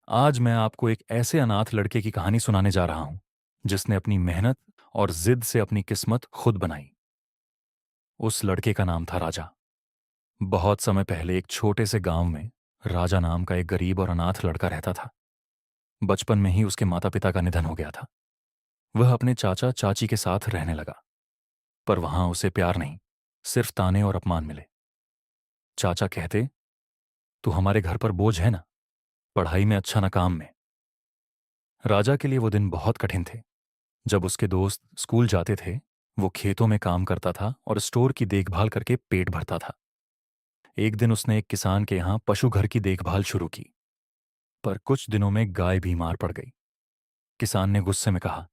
आज मैं आपको एक ऐसे अनाथ लड़के की कहानी सुनाने जा रहा हूं जिसने अपनी मेहनत और जिद से अपनी किस्मत खुद बनाई। उस लड़के का नाम था राजा। बहुत समय पहले एक छोटे से गांव में राजा नाम का एक गरीब और अनाथ लड़का रहता था। बचपन में ही उसके माता पिता का निधन हो गया था। वह अपने चाचा चाची के साथ रहने लगा, पर वहां उसे प्यार नहीं, सिर्फ ताने और अपमान मिले। चाचा कहते, तू हमारे घर पर बोझ है ना, पढ़ाई में अच्छा ना काम में। राजा के लिए वो दिन बहुत कठिन थे। जब उसके दोस्त स्कूल जाते थे, वो खेतों में काम करता था और स्टोर की देखभाल करके पेट भरता था। एक दिन उसने एक किसान के यहाँ पशु घर की देखभाल शुरू की, पर कुछ दिनों में गाय बीमार पड़ गई। किसान ने गुस्से में कहा,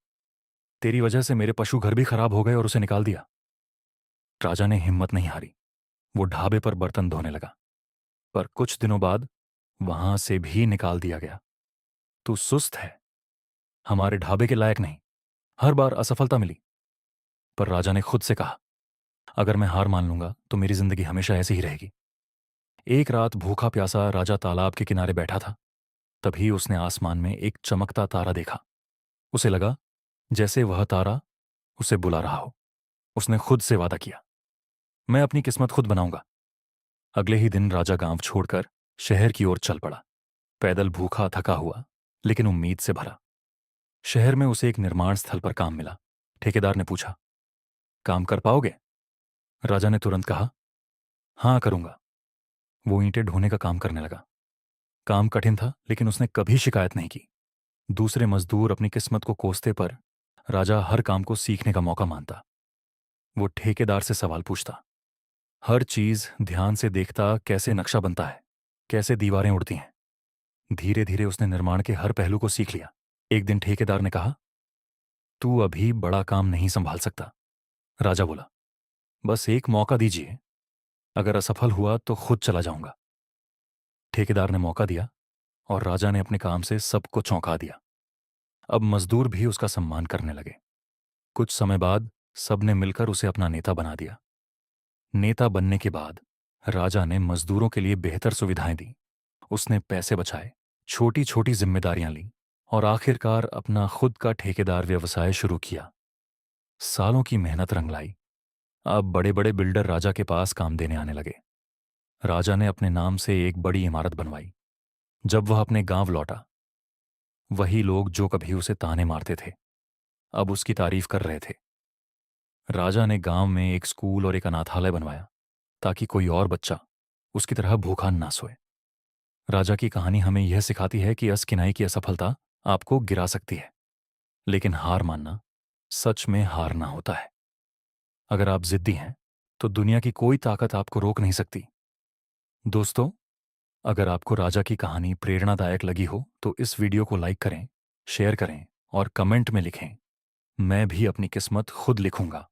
तेरी वजह से मेरे पशु घर भी खराब हो गए और उसे निकाल दिया। राजा ने हिम्मत नहीं हारी। वो ढाबे पर बर्तन धोने लगा, पर कुछ दिनों बाद वहां से भी निकाल दिया गया। तू सुस्त है, हमारे ढाबे के लायक नहीं, हर बार असफलता मिली। पर राजा ने खुद से कहा, अगर मैं हार मान लूंगा तो मेरी जिंदगी हमेशा ऐसी ही रहेगी। एक रात भूखा प्यासा राजा तालाब के किनारे बैठा था। तभी उसने आसमान में एक चमकता तारा देखा। उसे लगा जैसे वह तारा उसे बुला रहा हो। उसने खुद से वादा किया, मैं अपनी किस्मत खुद बनाऊंगा। अगले ही दिन राजा गांव छोड़कर शहर की ओर चल पड़ा। पैदल भूखा थका हुआ, लेकिन उम्मीद से भरा। शहर में उसे एक निर्माण स्थल पर काम मिला। ठेकेदार ने पूछा, काम कर पाओगे? राजा ने तुरंत कहा, हाँ करूंगा। वो ईंटें ढोने का काम करने लगा। काम कठिन था, लेकिन उसने कभी शिकायत नहीं की। दूसरे मजदूर अपनी किस्मत को कोसते, पर राजा हर काम को सीखने का मौका मानता। वो ठेकेदार से सवाल पूछता, हर चीज ध्यान से देखता, कैसे नक्शा बनता है, कैसे दीवारें उड़ती हैं। धीरे धीरे उसने निर्माण के हर पहलू को सीख लिया। एक दिन ठेकेदार ने कहा, तू अभी बड़ा काम नहीं संभाल सकता। राजा बोला, बस एक मौका दीजिए, अगर असफल हुआ तो खुद चला जाऊंगा। ठेकेदार ने मौका दिया और राजा ने अपने काम से सबको चौंका दिया। अब मजदूर भी उसका सम्मान करने लगे। कुछ समय बाद सबने मिलकर उसे अपना नेता बना दिया। नेता बनने के बाद राजा ने मजदूरों के लिए बेहतर सुविधाएं दी। उसने पैसे बचाए, छोटी छोटी जिम्मेदारियां ली और आखिरकार अपना खुद का ठेकेदार व्यवसाय शुरू किया। सालों की मेहनत रंग लाई। अब बड़े बड़े बिल्डर राजा के पास काम देने आने लगे। राजा ने अपने नाम से एक बड़ी इमारत बनवाई। जब वह अपने गांव लौटा, वही लोग जो कभी उसे ताने मारते थे, अब उसकी तारीफ कर रहे थे। राजा ने गांव में एक स्कूल और एक अनाथालय बनवाया, ताकि कोई और बच्चा उसकी तरह भूखा ना सोए। राजा की कहानी हमें यह सिखाती है कि असकिनाई की असफलता आपको गिरा सकती है, लेकिन हार मानना सच में हारना होता है। अगर आप जिद्दी हैं, तो दुनिया की कोई ताकत आपको रोक नहीं सकती। दोस्तों, अगर आपको राजा की कहानी प्रेरणादायक लगी हो तो इस वीडियो को लाइक करें, शेयर करें और कमेंट में लिखें, मैं भी अपनी किस्मत खुद लिखूंगा।